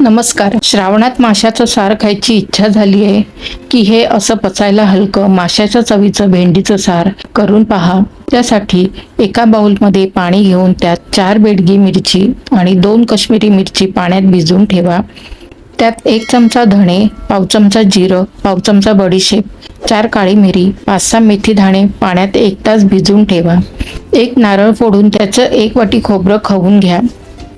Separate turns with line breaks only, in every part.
नमस्कार. श्रावणात माशाचं सार खायची इच्छा झाली आहे की हे असं पचायला हलकं माशाच्या चवीचं भेंडीचं सार करून पहा. त्यासाठी एका बाउलमध्ये पाणी घेऊन त्यात 4 बेडगी मिरची आणि 2 काश्मीरी मिरची पाण्यात भिजवून ठेवा. त्यात 1 चमचा धणे, पाव चमचा जिरं, पाव चमचा बडीशेप, 4 काळी मिरी, 5-6 मेथी दाणे पाण्यात 1 तास भिजवून ठेवा. 1 नारळ फोडून त्याचं 1 वाटी खोबरं खवून घ्या.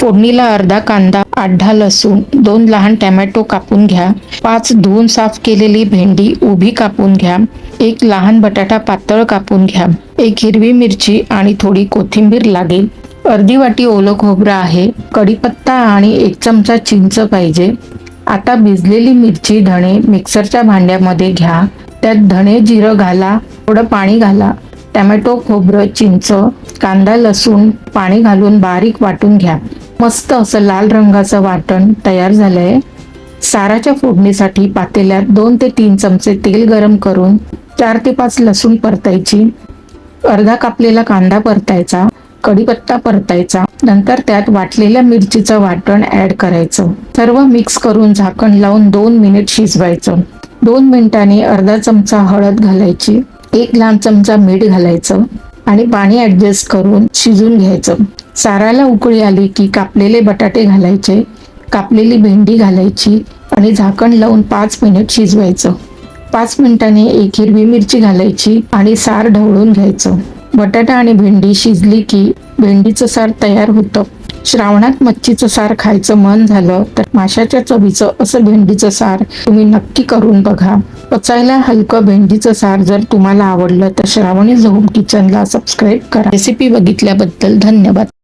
फोडणीला अर्धा कांदा, 8-10 लसूण, 2 लहान टोमॅटो कापून घ्या. 5 धुवून साफ केलेली भेंडी उभी कापून घ्या. 1 लहान बटाटा पातळ कापून घ्या. 1 हिरवी मिरची आणि थोडी कोथिंबीर लागेल. अर्धी वाटी ओलं खोबरं आहे. कढीपत्ता आणि 1 चमचा चिंच पाहिजे. आता भिजलेली मिरची, धणे मिक्सरच्या भांड्यामध्ये घ्या. त्यात धणे, जिरं घाला. थोडं पाणी घाला. टोमॅटो, खोबरं, चिंच, कांदा, लसूण पाणी घालून बारीक वाटून घ्या. मस्त असं लाल रंगाचं वाटण तयार झालंय. साराच्या फोडणीसाठी पातेल्यात 2 ते 3 चमचे तेल गरम करून 4 ते 5 लसूण परतायची. अर्धा कापलेला कांदा परतायचा. कढीपत्ता परतायचा. नंतर त्यात वाटलेल्या मिरचीचं वाटण ऍड करायचं. सर्व मिक्स करून झाकण लावून 2 मिनिट शिजवायचं. 2 मिनिटांनी अर्धा चमचा हळद घालायची. 1 लहान चमचा मीठ घालायचं आणि पाणी ऍडजस्ट करून शिजून घ्यायचं. साराला उकळी आली की कापलेले बटाटे घालायचे. कापलेली भेंडी घालायची आणि झाकण लावून 5 मिनिट शिजवायचं. 5 मिनिटांनी 1 हिरवी मिरची घालायची आणि सार ढवळून घ्यायचं. बटाटा आणि भेंडी शिजली की भेंडीचं सार तयार होतं. श्रावणात मच्छीचं सार खायचं मन झालं तर माशाच्या चवीचं असं भेंडीचं सार तुम्ही नक्की करून बघा. पचायला हलकं भेंडीचं सार जर तुम्हाला आवडलं तर श्रावणी होम किचनला सबस्क्राईब करा. रेसिपी बघितल्याबद्दल धन्यवाद.